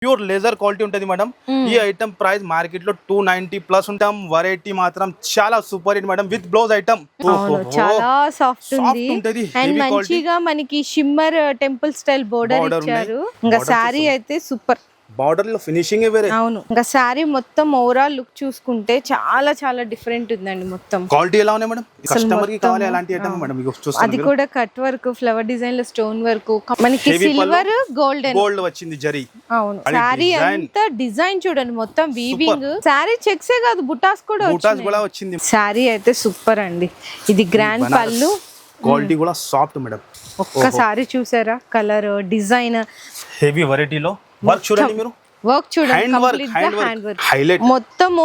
Pure laser quality ఉంటుంది madam. ఈ item price market లో 290 ప్లస్ ఉంటాం. వెరైటీ మాత్రం చాలా super hit madam. With blouse item చాలా సాఫ్ట్ ఉంది అండ్ మంచిగా మనకి షిమ్మర్ టెంపుల్ స్టైల్ బోర్డర్ ఇచ్చారు. ఇంకా సారీ అయితే సూపర్. బార్డర్ లో ఫినిషింగ్ వేరే. అవును, ఇంకా సారీ మొత్తం ఓవరాల్ లుక్ చూసుకుంటే చాలా చాలా డిఫరెంట్ ఉందండి. మొత్తం క్వాలిటీ ఎలా ఉన్నాయి మేడం? కస్టమర్ కి కావాలి అలాంటి ఐటమ్ మేడం. అది కూడా కట్ వర్క్, ఫ్లవర్ డిజైన్ లో స్టోన్ వర్క్, మనకి సిల్వర్ గోల్డ్ వచ్చింది జరీ. అవును, సారీ అంతా డిజైన్ చూడండి మొత్తం వీవింగ్. సారీ చెక్సే కాదు, బుటాస్ కూడా వచ్చింది. సారీ అయితే సూపర్ అండి. ఇది గ్రాండ్ పళ్ళు, క్వాలిటీ కూడా సాఫ్ట్ మేడం. ఒక్కసారి చూసారా కలర్, డిజైన్, హెవీ వెరైటీలో వర్క్ చూడండి మీరు. వర్క్ చూడండి, కంప్లీట్ గా హ్యాండ్ వర్క్ మొత్తము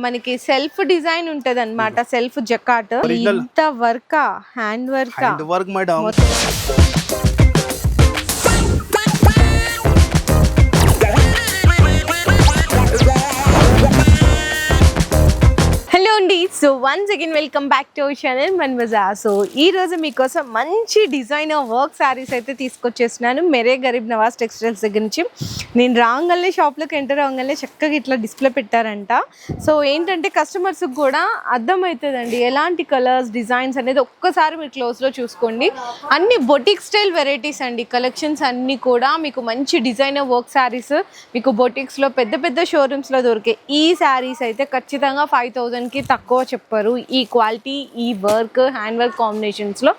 మనకి సెల్ఫ్ డిజైన్ ఉంటది అన్నమాట. సెల్ఫ్ జకాట్ ఇంత work, hand work madam. Hello అండి, so once again welcome back to our channel Mana Bazaar. So ఈ రోజు మీకోసం మంచి డిజైనర్ వర్క్ శారీస్ అయితే తీసుకొచ్చేస్తున్నాను మెరే గరీబ్ నవాజ్ టెక్స్టైల్స్ దగ్గర నుంచి. నేను రాగానే షాప్లోకి ఎంటర్ అవ్వగానే చక్కగా ఇట్లా డిస్ప్లే పెట్టారంట. సో ఏంటంటే కస్టమర్స్కి కూడా అర్థమవుతుందండి ఎలాంటి కలర్స్, డిజైన్స్ అనేది ఒక్కసారి మీరు క్లోజ్లో చూసుకోండి. అన్ని బొటిక్ స్టైల్ వెరైటీస్ అండి. కలెక్షన్స్ అన్నీ కూడా మీకు మంచి డిజైనర్ వర్క్ శారీస్ మీకు బొటిక్స్లో పెద్ద పెద్ద షోరూమ్స్లో దొరికే ఈ శారీస్ అయితే ఖచ్చితంగా 5000 కి తక్కువ చెప్పారు. ఈ క్వాలిటీ, ఈ వర్క్, హ్యాండ్ వర్క్ కాంబినేషన్స్లో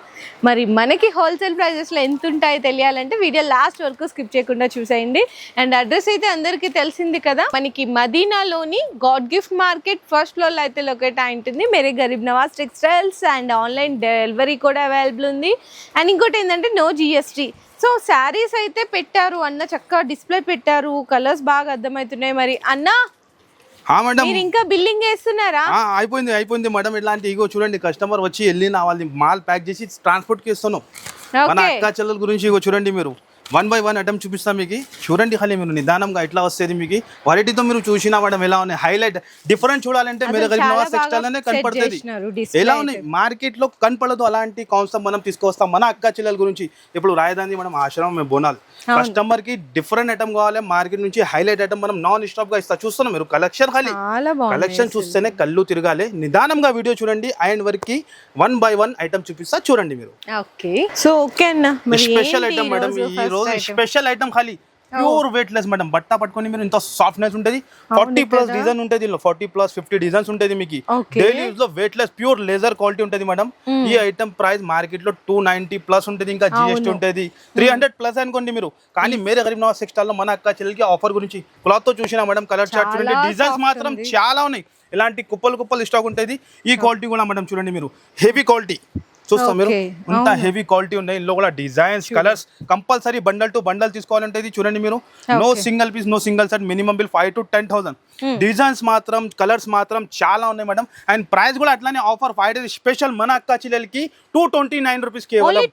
మరి మనకి హోల్సేల్ ప్రైజెస్లో ఎంత ఉంటాయో తెలియాలంటే వీడియో లాస్ట్ వరకు స్కిప్ చేయకుండా చూసేయండి. అండ్ అడ్రస్ అయితే అందరికీ తెలిసింది కదా, మనకి మదీనాలోని గాడ్ గిఫ్ట్ మార్కెట్ ఫస్ట్ ఫ్లోర్లో అయితే లొకేట్ అయి ఉంటుంది Mere Garib Nawaz textiles. And online delivery కూడా అవైలబుల్ ఉంది. అండ్ ఇంకోటి ఏంటంటే నో జిఎస్టీ. సో శారీస్ అయితే పెట్టారు అన్న, చక్కగా డిస్ప్లే పెట్టారు, కలర్స్ బాగా అర్థమవుతున్నాయి. మరి అన్న మీరు ఇంకా బిల్లింగ్ చేస్తున్నారా? అయిపోయింది మేడం. ఇట్లాంటి ఇగో చూడండి, కస్టమర్ వచ్చి వెళ్ళిన వాళ్ళని మాల్ ప్యాక్ చేసి ట్రాన్స్పోర్ట్ కి ఇస్తున్నాం. మన అక్క చెల్లెల గురించి ఇగో చూడండి మీరు. 1 by 1 ఐటమ్ చూపిస్తాం మీకు. చూడండి ఖాళీ మీరు నిదానంగా ఇట్లా వస్తుంది మీకు. వెరైటీతో మీరు చూసినా మేడం ఎలా ఉన్నాయి, హైలైట్ డిఫరెంట్ చూడాలంటే మీరు గరీబ్ నవాజ్ టెక్స్టైల్ అనే కనపడుతుంది. ఎలా ఉన్నాయి మార్కెట్ లో కనపడదు అలాంటి కాన్సెప్ట్ మనం తీసుకొస్తాం మన అక్క చెల్లెల గురించి. ఇప్పుడు రాజధాని మనం ఆశ్రమం బోనాల్ కస్టమర్ కి డిఫరెంట్ ఐటమ్ కావాలి మార్కెట్ నుంచి, హైలైట్ ఐటమ్ మనం నాన్ స్టాప్ గా ఇస్తా. చూస్తున్నాం మీరు కలెక్షన్, ఖాళీ కలెక్షన్ చూస్తేనే కళ్ళు తిరగాలి. నిదానంగా వీడియో చూడండి. అండ్ వరకు 1 by 1 ఐటమ్ చూపిస్తా చూడండి మీరు. స్పెషల్ ఐటమ్ మేడం, ఈ రోజు స్పెషల్ ఐటమ్ ఖాళీ ప్యూర్ వెయిట్ లెస్ మేడం. బట్ట పట్టుకొని మీరు ఇంత సాఫ్ట్నెస్ ఉంటుంది. 40+ డిజైన్ ఉంటుంది, 40+50 డిజైన్స్ ఉంటుంది మీకు. డైలీ యూజ్ లో weight less pure laser quality ఉంటుంది మేడం. ఈ ఐటమ్ ప్రైస్ మార్కెట్ లో 290 ప్లస్ ఉంటుంది. ఇంకా జిఎస్టీ ఉంటుంది 300 ప్లస్ అనుకోండి మీరు. కానీ మేరే గరీబ్ నవాజ్ టెక్స్టైల్ లో మన అక్క చెల్లెలకి ఆఫర్ గురించి క్లాత్ తో చూసినా మేడం. కలర్ చార్ట్ చూడండి, డిజైన్స్ మాత్రం చాలా ఉన్నాయి. ఇలాంటి కుప్పలు స్టాక్ ఉంటుంది. ఈ క్వాలిటీ కూడా మేడం చూడండి మీరు, హెవీ క్వాలిటీ చూస్తాం మీరు. ఇంత హెవీ క్వాలిటీ ఉన్నాయి. ఇందులో కూడా designs, colours compulsory bundle to bundle తీసుకోవాలంటే చూడండి మీరు. No single piece, no single set, minimum bill 5 to 10,000. Designs మాత్రం, కలర్స్ మాత్రం చాలా ఉన్నాయి మేడం. అండ్ ప్రైస్ కూడా అట్లానే ఆఫర్ 5 days స్పెషల్ మన అక్క చెల్లెలకి 229 రూపీస్ కేవలం.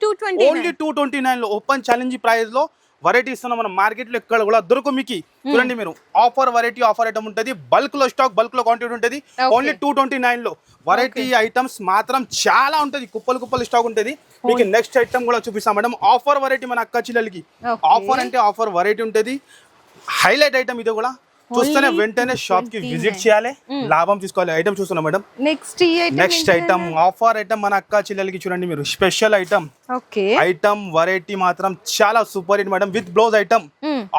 ఓన్లీ 229 లో ఓపెన్ ఛాలెంజ్ ప్రైస్ లో వెరైటీ ఇస్తున్నాం మనం. మార్కెట్ లో ఎక్కడ కూడా దొరకదు మీకు. చూడండి మీరు, ఆఫర్ వెరైటీ ఆఫర్ ఐటమ్ ఉంటుంది. బల్క్ లో స్టాక్, బల్క్ లో క్వాంటిటీ ఉంటుంది. ఓన్లీ 229 లో వెరైటీ ఐటమ్స్ మాత్రం చాలా ఉంటుంది. కుప్పలు స్టాక్ ఉంటుంది మీకు. నెక్స్ట్ ఐటమ్ కూడా చూపిస్తాం మేడం. ఆఫర్ వెరైటీ మన అక్క చెల్లెలకి. ఆఫర్ అంటే ఆఫర్ వెరైటీ ఉంటుంది. హైలైట్ ఐటమ్ ఇది కూడా. చూస్తేనే వెంటనే షాప్ కి విజిట్ చేయాలి, లాభం తీసుకోవాలి. ఐటమ్ చూస్తున్నాం madam. Next item offer item మన అక్క చెల్లెలకి చూడండి మీరు. స్పెషల్ ఐటమ్ వెరైటీ మాత్రం చాలా super hit madam. With blouse item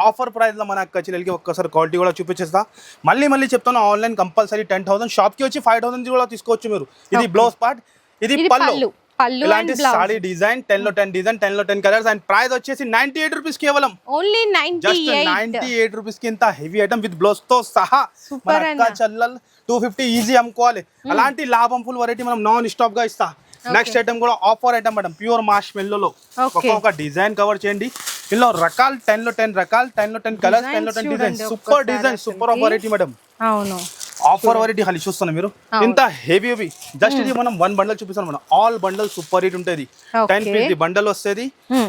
offer price లో మన అక్క చెల్లెలకి. ఒక్కసారి క్వాలిటీ కూడా చూపించేస్తా. మళ్ళీ చెప్తాను, ఆన్లైన్ కంపల్సరీ 10,000, షాప్ కి వచ్చి 5,000 కూడా తీసుకోవచ్చు మీరు. ఇది బ్లౌజ్ పార్ట్, ఇది పళ్ళు. ఇలాంటి సారీ డిజైన్ 10 లో 10 డిజైన్, 10 లో 10 కలర్స్. అండ్ ప్రైస్ వచ్చేసి 98 రూపీస్ కేవలం. ఓన్లీ 98 రూపీస్ కి ఇంత హెవీ ఐటమ్ విత్ బ్లౌజ్ తో సహా మన అక్క చెల్లెలు 250 ఈజీ అమ్ముకోవాలి. అలాంటి లాభం ఫుల్ వెరైటీ మనం నాన్ స్టాప్ గా ఇస్తా. నెక్స్ట్ ఐటమ్ కూడా ఆఫర్ ఐటమ్ మేడం. ప్యూర్ మాష్ మెల్లో ఒక్కొక్క డిజైన్ కవర్ చేయండి. ఇందులో రకాలు 10 లో 10 రకాలు, 10 లో 10 కలర్స్, 10 లో 10 design. Super design, super variety madam. అవును, ఆఫర్ వెరైటీ ఖాళీ చూస్తున్నా మీరు ఇంత హెవీ జస్ట్ ఇది మనం 1 బండల్ చూపిస్తాం మనం ఆల్ బండల్ సూపర్ హిట్ ఉంటుంది 10 పీస్ బండల్ వస్తుంది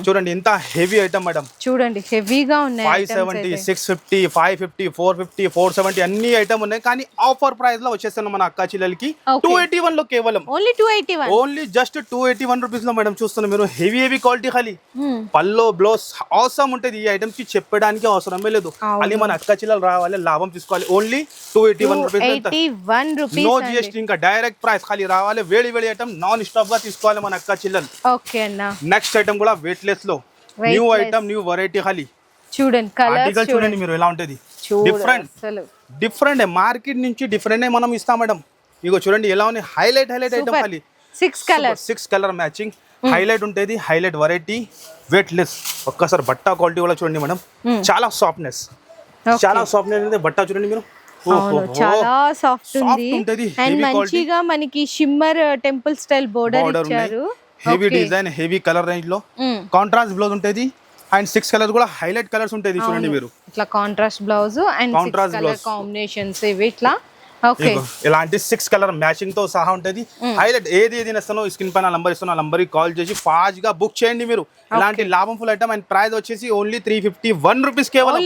చూడండి ఇంత హెవీ ఐటమ్ మేడం చూడండి హెవీగా ఉన్నాయి 570 650 550 450 470 అన్ని ఐటమ్ ఉన్నాయి కానీ ఆఫర్ ప్రైస్ లో వచ్చేస్తున్నాం మన అక్క చెల్లెలకి 281 లో కేవలం ఓన్లీ 281 ఓన్లీ జస్ట్ 281 రూపీస్ లో మేడం చూస్తున్నా మీరు హెవీ క్వాలిటీ ఖాళీ పల్లో బ్లౌజ్ అవసరం ఉంటుంది ఈ ఐటమ్స్ కి చెప్పడానికి అవసరమే లేదు అది మన అక్క చెల్లెలు రావాలి లాభం తీసుకోవాలి ఓన్లీ 281 రూపీస్ నో జిఎస్టీ ఇంకా డైరెక్ట్ ప్రైస్ ఖాళీ రావాలి వేడి ఐటమ్ నాన్ స్టాప్ గా తీసుకోవాలి మన అక్క చెల్లెలు ఓకే అన్న నెక్స్ట్ ఐటమ్ కూడా వెయిట్ లెస్ లో న్యూ ఐటమ్ న్యూ వెరైటీ ఖాళీ చూడండి కలర్స్ చూడండి మీరు ఎలా ఉంటది డిఫరెంట్ మార్కెట్ నుంచి డిఫరెంట్ మనం ఇస్తాం మేడం ఇగో చూడండి ఎలా ఉంది హైలైట్ ఐటమ్ ఖాళీ 6 కలర్ మ్యాచింగ్ హైలైట్ ఉంటుంది హైలైట్ వెరైటీ వెయిట్ లెస్ ఒక్కసారి బట్ట క్వాలిటీ కూడా చూడండి మేడం చాలా సాఫ్ట్నెస్ ఉంది బట్ట చూడండి మీరు చాలా సాఫ్ట్ ఉంది అండ్ మంచిగా మనకి షిమ్మర్ టెంపుల్ స్టైల్ బోర్డర్ ఇచ్చారు heavy design heavy colour range లో కాంట్రాస్ట్ బ్లౌజ్ ఉంటుంది అండ్ 6 కలర్స్ కూడా హైలైట్ కలర్స్ ఉంటాయి చూడండి మీరు ఇట్లా contrast blouse and 6 colour combinations ఇవి ఇట్లా ఓకే ఇలాంటి 6 కలర్ మ్యాచింగ్ తో సహా ఉంటది హైలైట్ ఏది ఇస్తానో స్క్రీన్ పైన నంబర్ ఇస్తున్నా నంబర్ కి కాల్ చేసి ఫాస్ట్ గా బుక్ చేయండి మీరు ఇలాంటి లాభం ఫుల్ ఐటమ్ అండ్ ప్రైస్ వచ్చేసి ఓన్లీ 351 రూపీస్ కేవలం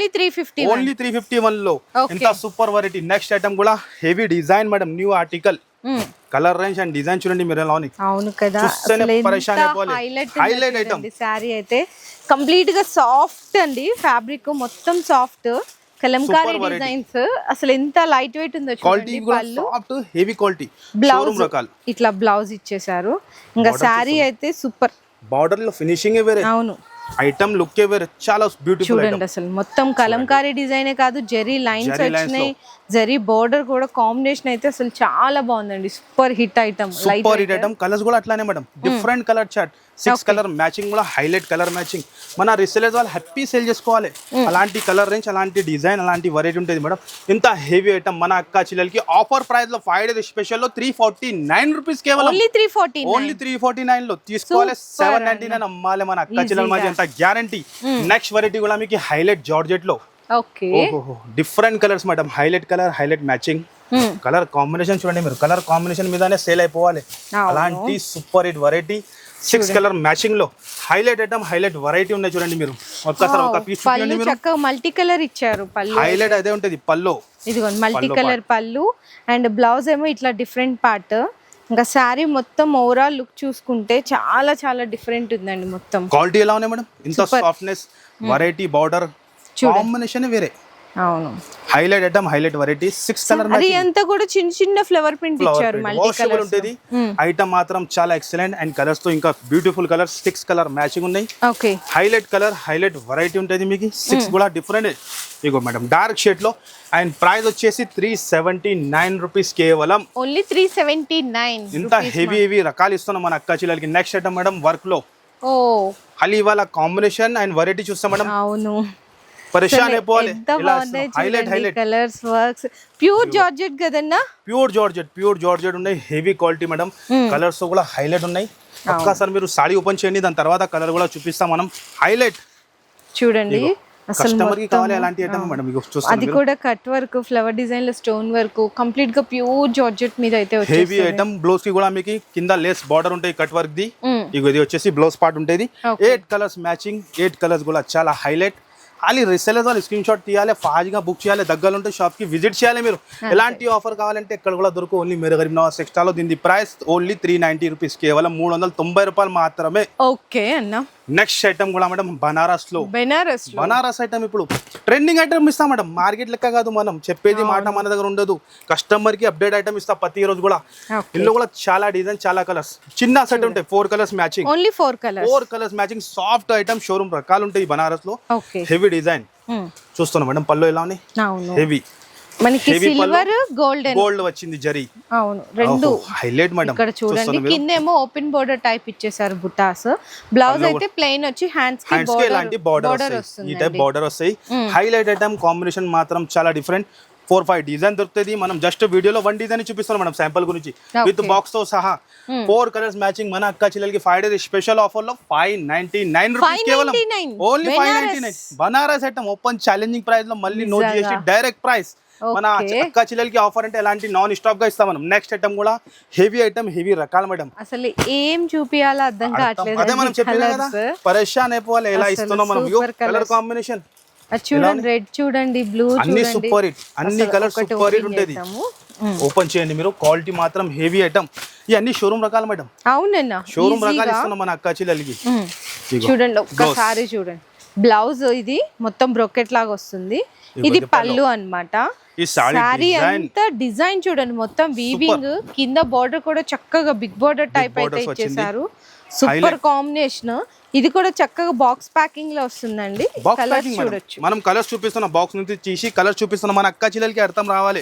ఓన్లీ 351 లో ఎంత సూపర్ వెరైటీ నెక్స్ట్ ఐటమ్ కూడా heavy design madam new article colour range and design చూడండి మీరు ఎలా ఉంది అవును కదా హైలైట్ ఐటమ్ సారీ అయితే కంప్లీట్ గా సాఫ్ట్ అండి ఫ్యాబ్రిక్ మొత్తం సాఫ్ట్ కలంకారీ డిజైన్స్ అసలు ఎంత లైట్ వెయిట్ ఉందో చూడండి పళ్ళు సాఫ్ట్ హెవీ క్వాలిటీ బ్లౌజ్ ఇట్లా బ్లౌజ్ ఇచ్చేసారు ఇంకా సారీ అయితే సూపర్ బార్డర్ లో ఫినిషింగ్ వేరే అవును ఐటమ్ లుక్ వేరే చాలా బ్యూటిఫుల్ చూడండి అసలు మొత్తం కలంకారీ డిజైనే కాదు జరీ లైన్స్ వచ్చినాయి జరీ బోర్డర్ కూడా కాంబినేషన్ అయితే అసలు చాలా బాగుందండి super hit item super hit item colours కూడా అట్లానే madam different colour chart 6 colour matching కూడా హైలైట్ కలర్ మ్యాచింగ్ మన రీసెలర్స్ వాళ్ళు హ్యాపీ సేల్ చేసుకోవాలి అలాంటి కలర్ రేంజ్ అలాంటి డిజైన్ అలాంటి వెరైటీ ఉంటుంది మేడం ఇంత హెవీ ఐటమ్ మన అక్క చెల్లెలకి ఆఫర్ ప్రైస్ లో 5 డేస్ స్పెషల్ లో 349 రూపీస్ కేవలం ఓన్లీ 349 లో తీసుకోవాలి 799 అమ్మాలి మన అక్క చెల్లెల మధ్య ఎంత గ్యారంటీ నెక్స్ట్ వెరైటీ కూడా మీకు హైలైట్ జార్జెట్ లో okay different colours madam highlight colour highlight matching colour combination చూడండి మీరు కలర్ కాంబినేషన్ మీదనే సేల్ అయిపోవాలి అలాంటి super hit variety 6 colour matching లో హైలైట్ ఐటమ్ హైలైట్ వెరైటీ ఉన్నాయి చూడండి మీరు ఒక్కసారి ఒక పీస్ చూడండి మీరు చక్కగా మల్టీ కలర్ ఇచ్చారు పళ్ళు హైలైట్ అదే ఉంటది పల్లో ఇదిగోండి మల్టీ కలర్ పళ్ళు అండ్ బ్లౌజ్ ఏమో ఇట్లా డిఫరెంట్ పార్ట్ ఇంకా శారీ మొత్తం ఓవరాల్ లుక్ చూసుకుంటే చాలా చాలా డిఫరెంట్ ఉందండి మొత్తం క్వాలిటీ ఎలా ఉన్నాయి మేడం ఇంత సాఫ్ట్నెస్ వెరైటీ బార్డర్ కాంబినేషన్ వేరే అవును highlight item highlight variety 6 colour అది అంతా కూడా చిన్న చిన్న ఫ్లవర్ ప్రింట్ ఇచ్చారు మల్టీ కలర్ ఉంటది ఐటమ్ మాత్రం చాలా ఎక్సలెంట్ అండ్ కలర్స్ తో ఇంకా బ్యూటిఫుల్ కలర్స్ 6 కలర్ మ్యాచింగ్ ఉన్నాయి okay highlight colour highlight variety ఉంటది మీకు 6 కూడా డిఫరెంట్ ఇగో మేడం డార్క్ షేడ్ లో అండ్ ప్రైస్ వచ్చేసి 379 రూపీస్ కేవలం ఓన్లీ 379 ఇంత హెవీ రకాలు ఇస్తున్నాం మన అక్క చెల్లెలకి నెక్స్ట్ ఐటమ్ మేడం వర్క్ లో ఓ హలి వాళ్ళ కాంబినేషన్ అండ్ వెరైటీ చూస్తాం మేడం అవును పరేషాన్ అయిపోవాలి highlight colours works pure georgette కదన్నా ప్యూర్ జార్జెట్ ఉన్నాయి హెవీ క్వాలిటీ మేడం కలర్స్ కూడా హైలైట్ ఉన్నాయి ఒక్కసారి మీరు సారీ ఓపెన్ చేయండి దాని తర్వాత కలర్ కూడా చూపిస్తాం మనం హైలైట్ చూడండి కస్టమర్ కి కావాలి అలాంటి ఐటమ్ మేడం మీకు చూస్తాం అది కూడా కట్ వర్క్ ఫ్లవర్ డిజైన్ లో స్టోన్ వర్క్ కంప్లీట్ గా ప్యూర్ జార్జెట్ మీద అయితే వచ్చేసి హెవీ ఐటమ్ బ్లౌజ్ కి కూడా మీకు కింద లేస్ బార్డర్ ఉంటాయి కట్ వర్క్ ది ఇగో ఇది వచ్చేసి బ్లౌజ్ పార్ట్ ఉంటుంది 8 కలర్స్ మ్యాచింగ్ 8 కలర్స్ కూడా చాలా హైలైట్ ఖాళీ రీసెలర్స్ వాళ్ళు స్క్రీన్ షాట్ తీయాలి ఫాస్ట్గా బుక్ చేయాలి దగ్గర ఉంటే షాప్కి విజిట్ చేయాలి మీరు ఎలాంటి ఆఫర్ కావాలంటే ఎక్కడ కూడా దొరుకు ఓన్లీ మీరు గరీబ్ నవాజ్ టెక్స్టైల్లో దీని ప్రైస్ ఓన్లీ 390 రూపీస్ కేవలం 390 రూపాయలు మాత్రమే ఓకే అన్న నెక్స్ట్ ఐటమ్ కూడా మేడం బనారస్ ఐటమ్ ఇప్పుడు ట్రెండింగ్ ఐటమ్ ఇస్తాం మేడం మార్కెట్ లెక్క కాదు మనం చెప్పేది మాట మన దగ్గర ఉండదు కస్టమర్ కి అప్డేట్ ఐటమ్ ఇస్తా ప్రతి రోజు కూడా ఇందులో కూడా చాలా డిజైన్ చాలా కలర్స్ చిన్న సెట్ ఉంటాయి 4 colours matching only 4 colours matching soft item showroom రకాలు ఉంటాయి బనారస్ లో హెవీ డిజైన్ చూస్తున్నాం మేడం పళ్ళు ఎలా ఉన్నాయి హెవీ మనకి సిల్వర్ గోల్డ్ వచ్చింది జరీ అవును రెండు హైలైట్ మేడం ఇక్కడ చూడండి కిందేమో ఓపెన్ బోర్డర్ టైప్ ఇచ్చేసారు బుటాస్ బ్లౌజ్ అయితే ప్లెయిన్ వచ్చి హ్యాండ్స్ కి ఇలాంటి బోర్డర్ వస్తాయి ఈ టైప్ బోర్డర్ వస్తాయి హైలైట్ ఐటమ్ కాంబినేషన్ మాత్రం చాలా డిఫరెంట్ 4-5 డిజైన్ దొరుకుతుంది. మనం జస్ట్ వీడియోలో 1 డిజైన్ చూపిస్తున్నాం మేడం శాంపుల్ గురించి విత్ బాక్స్ తో సహా 4 కలర్స్ మ్యాచింగ్. మన అక్క చెల్లెలకి 5 డేస్ స్పెషల్ ఆఫర్ లో 599 రూపీస్ కేవలం, only 599. Banaras item open challenging price లో మళ్ళీ నో జిఎస్టీ డైరెక్ట్ ప్రైస్. మన అక్క చెల్లెలకి ఆఫర్ అంటే ఎలాంటి నాన్ స్టాప్ గా ఇస్తాం మనం. నెక్స్ట్ ఐటమ్ కూడా హెవీ ఐటమ్, హెవీ రకాలు మేడం. అసలు ఏం చూపియాలో అర్థం కావట్లేదు. అదే మనం చెప్పినా కదా, పరేషాన్ అయిపోవాలి ఎలా ఇస్తున్నాం మనం. కలర్ కాంబినేషన్ చూడండి, రెడ్ చూడండి, బ్లూ అన్ని సూపర్ హిట్, అన్ని కలర్ సూపర్ హిట్ ఉంటుంది. ఓపెన్ చేయండి మీరు, క్వాలిటీ మాత్రం హెవీ ఐటమ్. ఇవన్నీ షోరూమ్ రకాలు మేడం. అవునన్నా, షోరూమ్ రకాలు ఇస్తున్నాం మన అక్క చెల్లెలకి. చూడండి ఒక్కసారి చూడండి. బ్లౌజ్ ఇది మొత్తం బ్రొకెట్ లాగా వస్తుంది. ఇది పళ్ళు అన్నమాట. ఈ సారీ అంతా డిజైన్ చూడండి, మొత్తం వీవింగ్. కింద బార్డర్ కూడా చక్కగా బిగ్ బార్డర్ టైప్ అయితే ఇచ్చేసారు. Super combination. ఇది కూడా చక్కగా బాక్స్ ప్యాకింగ్ లో వస్తుందండి. కలర్స్ చూడొచ్చు. మనం కలర్స్ చూపిస్తున్న బాక్స్ నుంచి తీసి కలర్స్ చూపిస్తున్న మన అక్క చెల్లెలకి అర్థం రావాలి.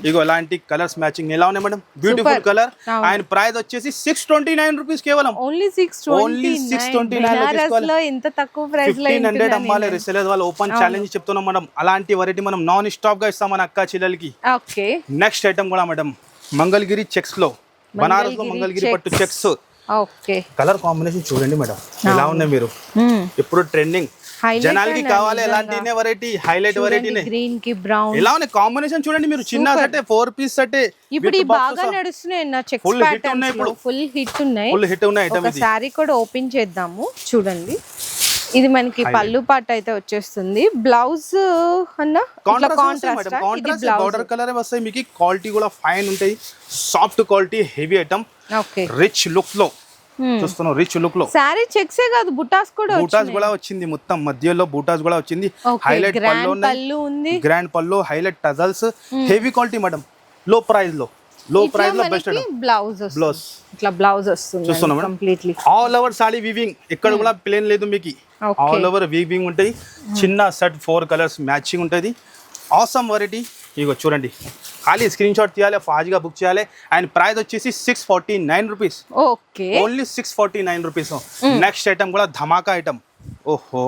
ఇగో ఇలాంటి కలర్స్ మ్యాచింగ్ ఎలా ఉన్నాయి మేడం, బ్యూటిఫుల్ కలర్. ఆయన ప్రైస్ వచ్చేసి 629 రూపీస్ కేవలం. ఓన్లీ 629 లో ఇంత తక్కువ ప్రైస్ లో 1500 అమ్మాలి. రిసేలర్స్ వాళ్ళు ఓపెన్ ఛాలెంజ్ చెప్తున్నాం మేడం. అలాంటి వెరైటీ మనం నాన్ స్టాప్ గా ఇస్తాం మన అక్క చెల్లెలకి. ఓకే, నెక్స్ట్ ఐటమ్ కూడా మేడం మంగళగిరి చెక్స్ లో, బనారస్ లో మంగళగిరి పట్టు చెక్స్. ఓకే, కలర్ కాంబినేషన్ చూడండి మేడం ఎలా ఉన్నాయి. మీరు ఇప్పుడు ట్రెండింగ్ జనాలకి కావాలి ఎలాంటి వెరైటీ, హైలైట్ వెరైటీ. గ్రీన్ కి బ్రౌన్ ఎలా ఉన్నాయి కాంబినేషన్ చూడండి మీరు. చిన్న సెట్ 4 పీస్ సెట్ ఇప్పుడు బాగా నడుస్తున్నాయి నా చెక్స్ ప్యాటర్న్స్. ఇప్పుడు ఫుల్ హిట్ ఉన్నాయి. ఫుల్ హిట్ ఉన్నాయి ఐటమ్. ఒక సారీ కూడా ఓపెన్ చేద్దాము చూడండి. ఇది మనకి పళ్ళు పాట అయితే వచ్చేస్తుంది. బ్లౌజ్ అన్న కాంట్రాస్ట్ బార్డర్ కలర్ వస్తాయి మీకు. క్వాలిటీ కూడా ఫైన్ ఉంటాయి, soft quality, heavy item. Okay, rich look లో చూస్తున్నాం. రిచ్ లుక్ లో సారీ చెక్సే కాదు, బుటాస్ కూడా వచ్చింది. మొత్తం మధ్యలో బూటాస్ కూడా వచ్చింది. హైలైట్ పళ్ళు ఉంది, గ్రాండ్ పళ్ళు, highlight tassels, heavy quality madam. లో ప్రైస్ లో బెస్ట్ బ్లౌజ్. ఇట్లా బ్లౌజ్ వస్తుంది చూస్తున్నాం completely all over sorry weaving. ఎక్కడ కూడా ప్లేన్ లేదు మీకు, ఆల్ ఓవర్ వీవింగ్ ఉంటాయి. చిన్న సెట్ 4 కలర్స్ మ్యాచింగ్ ఉంటుంది. Awesome variety. ఇగో చూడండి, ఖాళీ స్క్రీన్ షాట్ తీయాలి, ఫాస్ట్గా బుక్ చేయాలి. అండ్ ప్రైస్ వచ్చేసి 649 rupees. Okay, only 649 rupees. Next item కూడా ధమాకా ఐటమ్. ఓహో,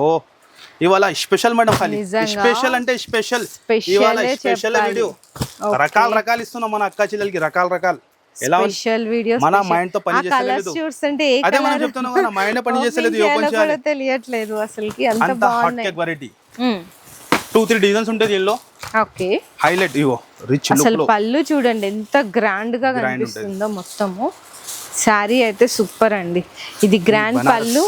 ఇవాళ స్పెషల్ మేడం. ఖాళీ స్పెషల్ అంటే స్పెషల్. ఇవాళ స్పెషల్ వీడియో రకాలు ఇస్తున్నాం మన అక్క చెల్లెలకి. రకాలు ఎలా మన మైండ్ తో పని చేస్తలేదు. అదే మనం చెప్తున్నాం కదా, మైండ్ పని చేస్తలేదు. తెలియట్లేదు అసలు. అంత హాట్ కేక్ వెరైటీ. 2-3 డిజైన్స్ ఉంటాయి దీనిలో. Okay, highlight. ఇగో రిచ్ అసలు పళ్ళు చూడండి ఎంత గ్రాండ్ గా కనిపిస్తుందో. మొత్తము సారీ అయితే సూపర్ అండి. ఇది గ్రాండ్ పళ్ళు.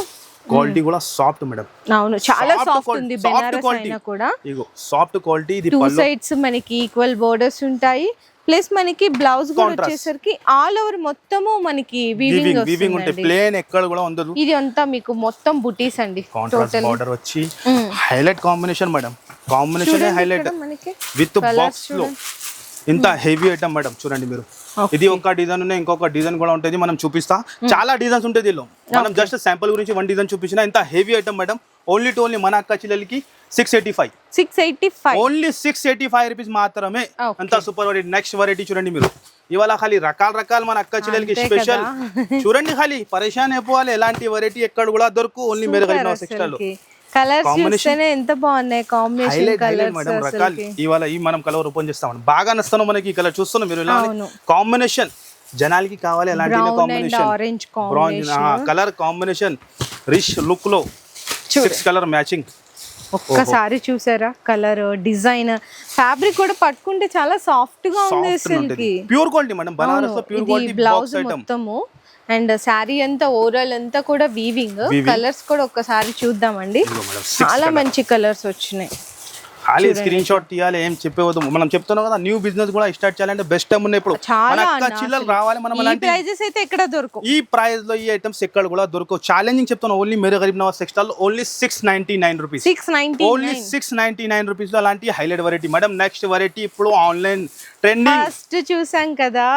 క్వాలిటీ కూడా సాఫ్ట్ మేడం. అవును, చాలా సాఫ్ట్ ఉంది. బెనారస్ అయినా కూడా ఇగో సాఫ్ట్ క్వాలిటీ. ఇది 2 సైడ్స్ మనకి ఈక్వల్ బోర్డర్స్ ఉంటాయి. ప్లస్ మనకి బ్లౌజ్ కూడా వచ్చేసరికి ఆల్ ఓవర్ మొత్తము మనకి వీవింగ్ ఉంటాయి. ప్లేన్ ఎక్కడ కూడా ఉండదు. ఇది అంతా మీకు మొత్తం బుటీస్ అండి. కాంట్రాస్ట్ బోర్డర్ వచ్చి highlight combination madam. Combination highlight with box లో. ఇంత హెవీ ఐటమ్ మేడం. చూడండి మీరు, ఇది ఒక డిజైన్ ఉన్నాయి, ఇంకొక డిజైన్ కూడా ఉంటుంది. మనం చూపిస్తా, చాలా డిజైన్స్ ఉంటాయి దీనిలో. మనం జస్ట్ శాంపుల్ గురించి 1 డిజైన్ చూపించిన. ఇంత హెవీ ఐటమ్ మేడం. ఓన్లీ మన అక్క చెల్లెలకి 685. ఓన్లీ 685 రూపీస్ మాత్రమే. అంత సూపర్ వెరైటీ. నెక్స్ట్ వెరైటీ చూడండి మీరు. ఇవాళ ఖాళీ రకాలు మన అక్క చెల్లెలకి స్పెషల్. చూడండి, ఖాళీ పరేషాన్ అయిపోవాలి. ఎలాంటి వెరైటీ ఎక్కడ కూడా దొరకు. ఓన్లీ మీరు సెక్షన్లో కలర్స్ చూస్తేనే ఎంత బాగున్నాయి కాంబినేషన్ కలర్స్ మేడం. రకాలు ఇవాళ ఈ మనం కలర్ ఓపెన్ చేస్తాం. బాగా నస్తాను మనకి ఈ కలర్. చూస్తున్నాం మీరు కాంబినేషన్. జనాలకి కావాలి ఎలాంటి combination, colour combination, rich look లో 6 కలర్ మ్యాచింగ్. ఒక్కసారి చూసారా కలర్, డిజైన్, ఫ్యాబ్రిక్ కూడా పట్టుకుంటే చాలా సాఫ్ట్ గా ఉంది అసలుకి. Pure quality madam. బనారస్ లో ప్యూర్ క్వాలిటీ బ్లౌజ్ మొత్తము. అండ్ శారీ అంతా ఓవరాల్ అంతా కూడా వీవింగ్. కలర్స్ కూడా ఒక్కసారి చూద్దామండి. చాలా మంచి కలర్స్ వచ్చినాయి. ఖాళీ స్క్రీన్ షాట్ తీయాలి, ఏం చెప్పేవద్దు. మనం చెప్తున్నాం కదా, న్యూ బిజినెస్ కూడా స్టార్ట్ చేయాలంటే బెస్ట్ టైం ఉన్నాయి ఇప్పుడు. చిల్లలు రావాలి. మనం ప్రైజెస్ అయితే ఎక్కడ దొరకవు. ఈ ప్రైస్ లో ఈ ఐటమ్స్ ఎక్కడ కూడా దొరకవు. ఛాలెంజింగ్ చెప్తున్నాం. Only Mere Garib Nawaz textile only 699 rupees. Only 699 rupees లో అలాంటి highlight variety madam. Next variety ఇప్పుడు ఆన్లైన్ ట్రెండింగ్. ఫస్ట్ చూసాం కదా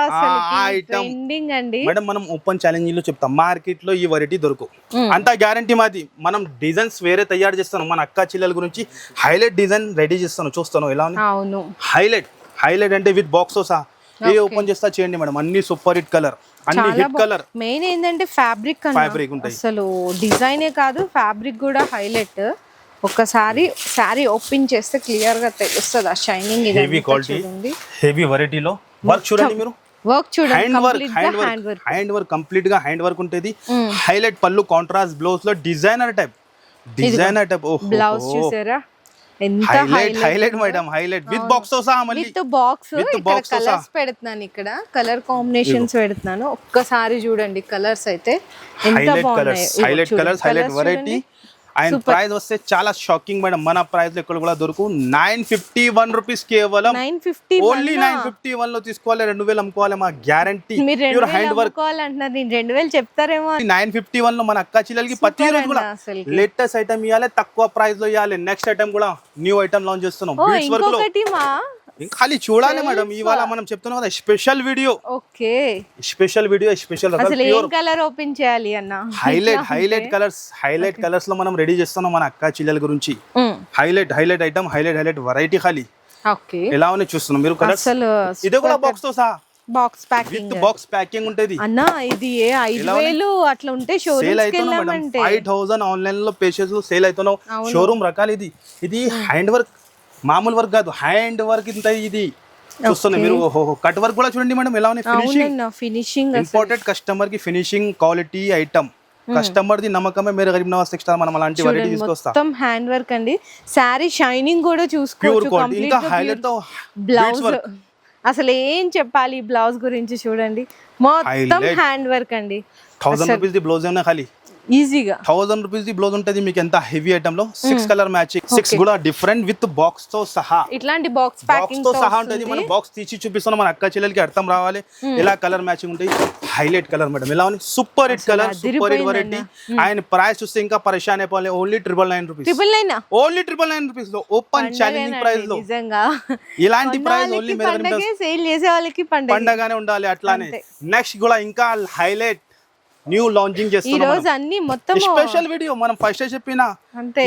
ట్రెండింగ్ అండి మేడం. మనం ఓపెన్ ఛాలెంజింగ్ లో చెప్తాం, మార్కెట్ లో ఈ వెరైటీ దొరకవు. అంత గ్యారంటీ మాది. మనం డిజైన్స్ వేరే తయారు చేస్తాం. మన అక్క చెల్లెల గురించి హైలైట్ డిజైన్ రెడీ చేస్తాను. చూస్తాను ఎలా ఉంది. హైలైట్ అంటే విత్ బాక్స్ సహా. ఏ ఓపెన్ చేస్తా చేయండి మేడం. అన్ని సూపర్ హిట్ కలర్, అన్ని హిట్ కలర్. మెయిన్ ఏంటంటే ఫ్యాబ్రిక్ ఉంటుంది. అసలు డిజైనే కాదు, ఫ్యాబ్రిక్ కూడా హైలైట్. ఒకసారి శారీ ఓపెన్ చేస్తే క్లియర్ గా తెలుస్తుంది ఆ షైనింగ్. ఇది హెవీ క్వాలిటీ, హెవీ వెరైటీలో వర్క్ చూడండి మీరు. వర్క్ చూడండి, హ్యాండ్ వర్క్ కంప్లీట్ గా హ్యాండ్ వర్క్ ఉంటుంది. హైలైట్ పళ్ళు, కాంట్రాస్ట్ బ్లౌజ్ లో డిజైనర్ టైప్. బ్లౌజ్ చూసారా ఎంత highlight madam, highlight with box తో సహా. మళ్ళీ విత్ బాక్స్. ఇక్కడ కలర్స్ పెడుతున్నాను, ఇక్కడ కలర్ కాంబినేషన్స్ పెడుతున్నాను. ఒక్కసారి చూడండి కలర్స్ అయితే ఎంత బాగున్నాయి. Highlight colours, highlight variety. And price వస్తే చాలా షాకింగ్ మేడం. మన ప్రైస్ లో ఎక్కడ కూడా దొరుకు 951 రూపీస్ కేవలం. 950 ఓన్లీ 951 లో తీసుకోవాలి. 2000 అమ్ముకోవాలి, మా గ్యారంటీ. ప్యూర్ హ్యాండ్ వర్క్ అంటున్నారు, నేను 2000 చెప్తారేమో. 951 లో మన అక్క చెల్లెలకి ప్రతి రోజు కూడా లేటెస్ట్ ఐటమ్ ఇవ్వాలి, తక్కువ ప్రైస్ లో ఇవ్వాలి. నెక్స్ట్ ఐటమ్ కూడా న్యూ ఐటమ్ లాంచ్ చేస్తున్నాం. బీట్స్ వర్క్ లో ఖాళీ చూడాలి మేడం. ఇవాళ మనం చెప్తున్నాం కదా special video. Okay, special video, special అసలు ఏం కలర్ ఓపెన్ చేయాలి అన్న. హైలైట్ కలర్స్ లో మనం రెడీ చేస్తున్నాం మన అక్క చెల్లెల గురించి. Highlight item, highlight variety. ఖాళీ ఓకే, ఎలా ఉన్నాయి చూస్తున్నాం మీరు కలర్స్. ఇది కూడా బాక్స్ తో సహా, box packing, with box packing ఉంటది అన్న. ఇది 5000 అట్లా ఉంటే షోరూమ్ కి వెళ్ళామంటే 5000 ఆన్లైన్ లో పేజెస్ లో సేల్ అవుతున్నావు. షోరూమ్ రకాలు. ఇది హ్యాండ్ వర్క్, మామూలు వర్క్ కాదు, హ్యాండ్ వర్క్. ఇంత ఇది చూస్తున్నా మీరు. కట్ వర్క్ కూడా చూడండి మేడం ఎలా ఉన్నాయి. ఫినిషింగ్ ఇంపార్టెంట్ కస్టమర్ కి finishing, quality item. Customer the నమ్మకమే మేరే గరీబ్ నవాజ్ టెక్స్టైల్. మనం అలాంటి వెరైటీ తీసుకొస్తాం. మొత్తం హ్యాండ్ వర్క్ అండి. సారీ షైనింగ్ కూడా చూసుకోవచ్చు. కంప్లీట్ గా హైలైట్ తో బ్లౌజ్ అసలు ఏం చెప్పాలి బ్లౌజ్ గురించి చూడండి. మొత్తం హ్యాండ్ వర్క్ అండి. 1000 రూపీస్ ది బ్లౌజ్ ఏమన్నా ఖాళీ ఈజీగా 1000 రూపీస్ ది బ్లౌజ్ ఉంటది మీకు. ఎంత హెవీ ఐటమ్ లో 6 కలర్ మ్యాచింగ్, 6 కూడా డిఫరెంట్ విత్ బాక్స్ తో సహా. ఇట్లాంటి బాక్స్ ప్యాకింగ్ తో సహా ఉంటది. మనం బాక్స్ తీసి చూపిస్తున్నాం మన అక్క చెల్లెలకి అర్థం రావాలి ఎలా కలర్ మ్యాచింగ్ ఉంటాయి. హైలైట్ కలర్ మేడం, ఎలా ఉంది. Super hit colour, super hit variety. ఆయన ప్రైస్ చూస్తే ఇంకా పరేషాన్ అయిపోవాలి. Only 999 rupees. ఓన్లీ 999 రూపీస్ లో ఓపెన్ ఛాలెంజింగ్ ప్రైస్ లో. నిజంగా ఇలాంటి ప్రైస్ ఓన్లీ సేల్ చేసే వాళ్ళకి పండగానే ఉండాలి. అట్లానే నెక్స్ట్ కూడా ఇంకా హైలైట్ న్యూ లాంచింగ్ చేస్తున్నాం. స్పెషల్ వీడియో మనం ఫస్ట్ చెప్పిన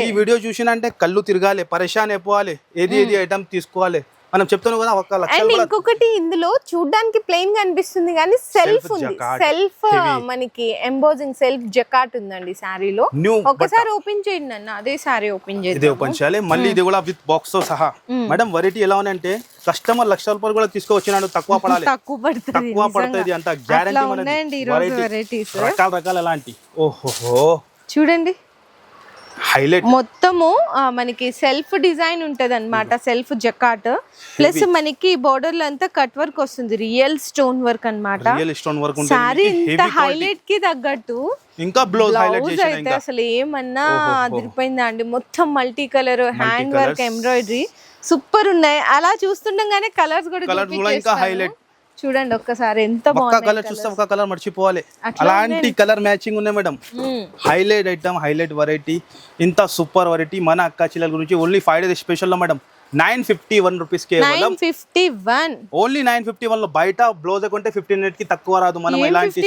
ఈ వీడియో చూసినంటే కళ్ళు తిరగాలి, పరేషాన్ అయిపోవాలి. ఏది ఐటమ్ తీసుకోవాలి మనం చెప్తాను కదా. 1 లక్ష. ఇంకొకటి ఇందులో చూడడానికి ప్లెయిన్ గా అనిపిస్తుంది కానీ సెల్ఫ్ ఉంది. సెల్ఫ్ మనకి ఎంబోజింగ్ సెల్ఫ్ జకాట్ ఉందండి శారీలో. ఒకసారి ఓపెన్ చేయండి అన్న. అదే శారీ ఓపెన్ చేయండి. ఇదే ఓపెన్ చేయాలి. మళ్ళీ ఇది కూడా విత్ బాక్స్ తో సహా. మేడం వెరైటీ ఎలా ఉందంటే కస్టమర్ 1,00,000 రూపాయలు కూడా తీసుకొచ్చినాడు. తక్కువ పడాలి, తక్కువ పడుతుంది. అంత గ్యారంటీ. రకాల ఎలాంటి ఓహో చూడండి. హైలైట్ మొత్తము మనకి సెల్ఫ్ డిజైన్ ఉంటది అనమాట. సెల్ఫ్ జకాట్ ప్లస్ మనకి బోర్డర్ లో అంతా కట్ వర్క్ వస్తుంది. రియల్ స్టోన్ వర్క్ అన్నమాట. సారీ ఇంత హైలైట్ కి తగ్గట్టు ఇంకా బ్లౌజ్ అయితే అసలు ఏమన్నా అదిరిపోయిందా అండి. మొత్తం multi colour hand work, embroidery super ఉన్నాయి. అలా చూస్తుండగానే కలర్స్ కూడా ఇంకా హైలైట్ చూడండి ఒక్కసారి ఎంత బాగుంది. కలర్ చూస్తే ఒక కలర్ మర్చిపోవాలి. అలాంటి కలర్ మ్యాచింగ్ ఉన్నాయి madam. Highlight item, highlight variety. ఇంత సూపర్ వెరైటీ మన అక్క చెల్లెల గురించి. ఓన్లీ 5 డేస్ స్పెషల్ లో మేడం 951 రూపీస్ కేవలం. 951 ఓన్లీ 951 లో. బయట బ్లౌజ్ కొంటే 1500 కి తక్కువ రాదు. మనం ఇలాంటి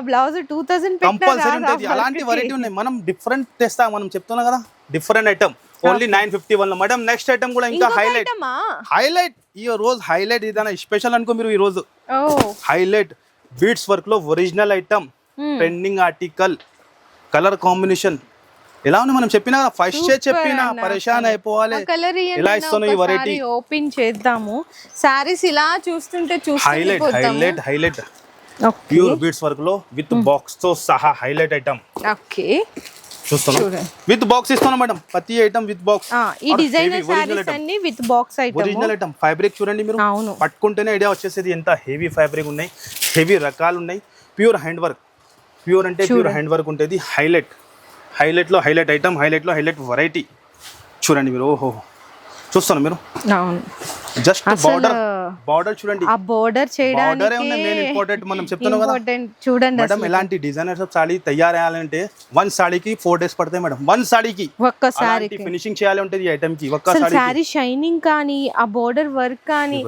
బ్లౌజ్ 2000 కంపల్సరీ ఉంటుంది. అలాంటి వెరైటీ ఉన్నాయి. మనం డిఫరెంట్ తెస్తాం. మనం చెప్తున్నాం కదా డిఫరెంట్ ఐటమ్. ఓన్లీ 951 లో మేడం. నెక్స్ట్ ఐటమ్ కూడా ఇంకా హైలైట్ ఈ రోజు హైలైట్ ఇదైనా స్పెషల్ అనుకో మీరు. ఈ రోజు హైలైట్ బీట్స్ వర్క్ లో original item, trending article, colour combination ఎలా ఉంది మనం చెప్పినా ఫస్ట్ చెప్పినా పరేషాన్ అయిపోవాలి. ఎలా ఇస్తాను ఈ వెరైటీ ఓపెన్ చేద్దాము. సారీస్ ఇలా చూస్తుంటే హైలైట్ ప్యూర్ బీట్స్ వర్క్ లో విత్ బాక్స్ తో సహా హైలైట్ ఐటమ్. ఓకే చూస్తున్నాం విత్ బాక్స్ ఇస్తున్నాం మేడం. ప్రతి ఐటమ్ విత్ బాక్స్. ఈ డిజైనర్ సారీస్ అన్ని with box item. Original item. Fabric చూడండి మీరు, పట్టుకుంటేనే ఐడియా వచ్చేసేది ఎంత హెవీ ఫ్యాబ్రిక్ ఉన్నాయి. హెవీ రకాలు ఉన్నాయి. Pure hand work. ప్యూర్ అంటే ప్యూర్ హ్యాండ్ వర్క్ ఉంటుంది. హైలైట్ లో హైలైట్ ఐటమ్, హైలైట్ లో హైలైట్ వెరైటీ చూడండి మీరు. ఓహో చూస్తున్నారు మీరు. జస్ట్ బార్డర్ చూడండి. ఆ బార్డర్ చేయడానికి మెయిన్ ఇంపార్టెంట్ మనం చెప్తున్నాం కదా. చూడండి మేడం ఎలాంటి డిజైనర్స్ సారీ తయారయ్యాలంటే 1 సారీకి 4 డేస్ పడతాయి మేడం. 1 సారీకి ఒక్కసారి ఫినిషింగ్ చేయాలి ఉంటుంది ఈ ఐటమ్ కి. ఒక్క సారీ షైనింగ్ కానీ ఆ బార్డర్ వర్క్ కానీ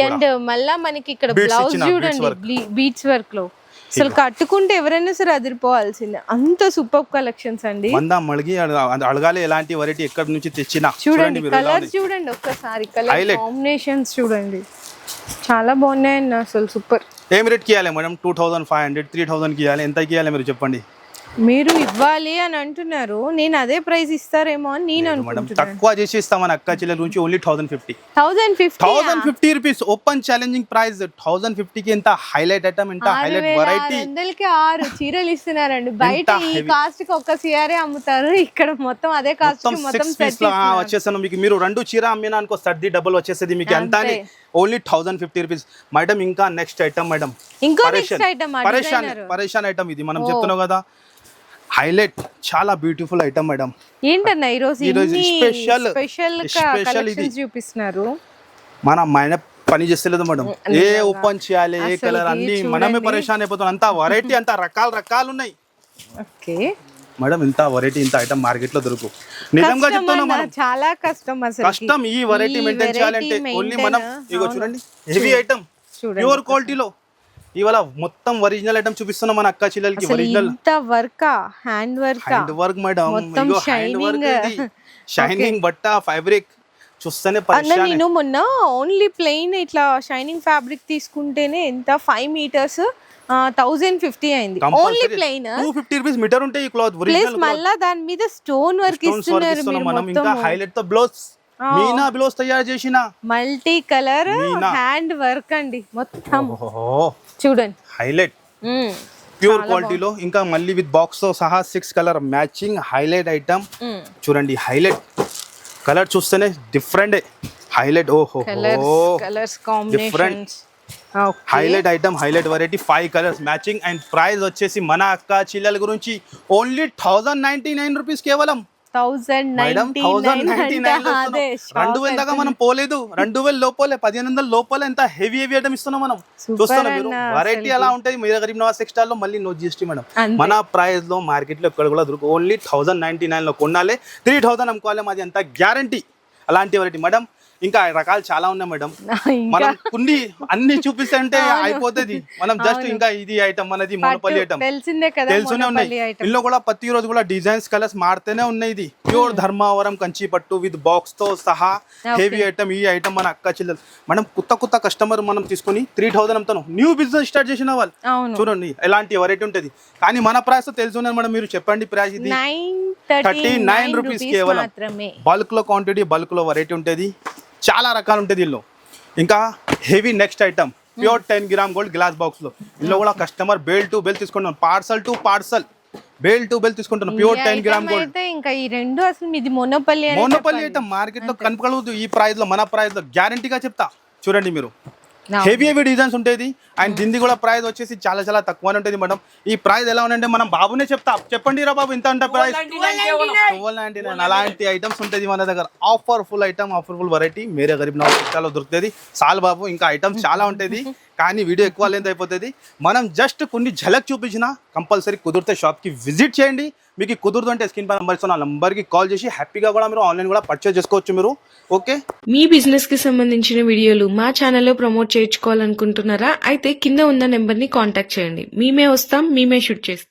అండ్ మళ్ళా మనకి ఇక్కడ బ్లౌజ్ చూడండి బీట్స్ వర్క్ లో. అసలు కట్టుకుంటే ఎవరైనా సరే అదిరిపోవాల్సిందే. అంత సూపర్ కలెక్షన్స్ అండి. అడగాలి ఎలాంటి వెరైటీ ఎక్కడి నుంచి తెచ్చినా. చూడండి కలర్ చూడండి ఒక్కసారి. కలర్ కాంబినేషన్స్ చూడండి చాలా బాగున్నాయండి. అసలు సూపర్. ఏం రేట్ కి ఇవ్వాలి మేడం? 2500 3000 కి ఇవ్వాలి. ఎంత కి ఇవ్వాలి మీరు చెప్పండి. మీరు ఇవ్వాలి అని అంటున్నారు, నేను అదే ప్రైస్ ఇస్తారేమో అని నేను మేడం అనుకుంటున్నాను. తక్కువ చేసి ఇస్తామని అక్క చెల్లెల గురించి only 1050 1050 1050 rupees open challenging price 1050 కి ఎంత హైలైట్ ఐటమ్ ఎంత హైలైట్ వెరైటీ 6 చీరలు ఇస్తున్నారండి. బయట ఈ కాస్ట్ కి ఒక్క చీరే అమ్ముతారు, ఇక్కడ మొత్తం అదే కాస్ట్ కి మొత్తం సెట్ వచ్చేసాను మీకు. మీరు 2 చీర అమ్మినా అనుకో సర్ది డబుల్ వచ్చేసేది మీకు ఎంత ఓన్లీ 1050 రూపీస్ మేడం. ఇంకా నెక్స్ట్ ఐటమ్ మేడం, ఇంకో నెక్స్ట్ ఐటమ్ పరేషాన్ ఐటమ్ ఇది మనం చెప్తున్నాం కదా, హైలైట్ చాలా బ్యూటిఫుల్ ఐటమ్ మేడం. ఏంటన్నా ఈ రోజు స్పెషల్ కలెక్షన్స్ చూపిస్తున్నారు. మన పని చేస్తలేదు మేడం, ఏ ఓపెన్ చేయాలి ఏ కలర్ అన్ని మనమే పరేషాన్ అయిపోతాం. అంత వెరైటీ అంత రకాలు ఉన్నాయి. ఓకే మేడం ఇంత వెరైటీ ఇంత ఐటమ్ మార్కెట్ లో దొరుకు, నిజంగా చెప్తున్నా మనం చాలా కష్టం ఈ వెరైటీ మెయింటైన్ చేయాలంటే. ఓన్లీ మనం ఇగో చూడండి హెవీ ఐటమ్ ప్యూర్ క్వాలిటీలో ఇవాళ మొత్తం ఒరిజినల్ ఐటమ్ చూపిస్తున్నాం మన అక్క చెల్లెలకి. ఒరిజినల్ హ్యాండ్ వర్క్ మేడం, ఇగో హ్యాండ్ వర్క్ ఇది షైనింగ్ బట్ట ఫ్యాబ్రిక్ చూస్తేనే పరిశాన్. నేను మొన్న ఓన్లీ ప్లెయిన్ ఇట్లా షైనింగ్ ఫ్యాబ్రిక్ తీసుకుంటేనే ఎంత 5 మీటర్స్ 1050 అయింది. ఓన్లీ ప్లెయిన్ 250 రూపీస్ మీటర్ ఉంటాయి ఈ క్లాత్ ఒరిజినల్. మళ్ళా దాని మీద స్టోన్ వర్క్ ఇస్తున్నారు మీరు. మనం ఇంకా హైలైట్ తో బ్లౌజ్ మీనా బ్లౌజ్ తయారు చేసిన మల్టీ కలర్ హ్యాండ్ వర్క్ అండి మొత్తం. చూడండి హైలైట్ ప్యూర్ క్వాలిటీలో, ఇంకా మళ్ళీ విత్ బాక్స్ తో సహా 6 కలర్ మ్యాచింగ్ హైలైట్ ఐటమ్. చూడండి హైలైట్ కలర్ చూస్తేనే డిఫరెంట్ హైలైట్. ఓహో colours combinations highlight item highlight variety 5 colours matching. And price వచ్చేసి మన అక్క చిల్లల గురించి ఓన్లీ 1099 రూపీస్ కేవలం. 2000 దాకా మనం పోలేదు, 2000 లోపలే 1500 లోపలే ఎంత హెవీ ఐటమ్ ఇస్తున్నాం మనం. చూస్తున్నాం మీరు వెరైటీ అలా ఉంటుంది. మీరు గరీబ్ నవాజ్ టెక్స్టైల్ లో మళ్ళీ నో జిఎస్టీ మేడం. మన ప్రైస్ లో మార్కెట్ లో ఎక్కడ కూడా దొరుకు. ఓన్లీ 1099 లో కొనాలి, 3000 అమ్ముకోవాలి. మాది అంత గ్యారంటీ. అలాంటి వెరైటీ మేడం. ఇంకా రకాలు చాలా ఉన్నాయి మేడం, మనం కొన్ని అన్ని చూపిస్తే అయిపోతుంది. మనం జస్ట్ ఇంకా ఇది ఐటమ్ మనది మోనోపల్లి ఐటమ్ తెలుసునే ఉన్నాయి. ఇందులో కూడా ప్రతి రోజు కూడా డిజైన్స్ కలర్స్ మారుతూనే ఉన్నాయి. ఇది ప్యూర్ ధర్మావరం కంచి పట్టు విత్ బాక్స్ తో సహా హెవీ ఐటమ్. ఈ ఐటమ్ మన అక్క చెల్లెలు మనం కొత్త కస్టమర్ మనం తీసుకుని 3000 అమ్ముతాను. న్యూ బిజినెస్ స్టార్ట్ చేసిన వాళ్ళు చూడండి ఎలాంటి వెరైటీ ఉంటుంది. కానీ మన ప్రైస్ తెలుసున్నారు మేడం. మీరు చెప్పండి ప్రైస్. ఇది 39 రూపీస్ కేవలం. బల్క్ లో క్వాంటిటీ బల్క్ లో వెరైటీ ఉంటుంది, చాలా రకాలు ఉంటుంది దీనిలో. ఇంకా heavy next item pure 10 gram gold glass box లో. ఇందులో కూడా కస్టమర్ బెల్ టు బెల్ తీసుకుంటున్నాం, parcel to parcel bell to bell తీసుకుంటున్నాం. Pure 10 gram gold. ఇంకా ఈ రెండు అసలు మీది మోనోపల్లి ఐటమ్ మార్కెట్ లో కనపడదు. ఈ ప్రైస్ లో మన ప్రైస్ లో గ్యారంటీగా చెప్తా. చూడండి మీరు హెవీ డిజైన్స్ ఉంటుంది. అండ్ దీని కూడా ప్రైస్ వచ్చేసి చాలా తక్కువనే ఉంటుంది మేడం. ఈ ప్రైస్ ఎలా ఉందంటే మనం బాబునే చెప్పండి రా బాబు ఇంత అంటే ప్రైస్ 1299. అలాంటి ఐటమ్స్ ఉంటుంది మన దగ్గర. Offer full item, offer full variety Mere Garib Nawaz textile లో దొరుకుతుంది. సాల్ బాబు ఇంకా ఐటమ్స్ చాలా ఉంటుంది, కానీ వీడియో ఎక్కువ లెంత్ అయిపోతుంది. మనం జస్ట్ కొన్ని ఝలక్ చూపించిన. కంపల్సరీ కుదిరితే షాప్కి విజిట్ చేయండి. మీకు కుదురుతుంటే స్క్రీన్ పై నెంబర్ ఇస్తున్న నంబర్కి కాల్ చేసి హ్యాపీగా కూడా మీరు ఆన్లైన్ కూడా పర్చేస్ చేసుకోవచ్చు మీరు. ఓకే, మీ బిజినెస్ కి సంబంధించిన వీడియోలు మా ఛానల్లో ప్రమోట్ చేయించుకోవాలనుకుంటున్నారా? అయితే కింద ఉన్న నెంబర్ ని కాంటాక్ట్ చేయండి. మేమే వస్తాం, మేమే షూట్ చేస్తాం.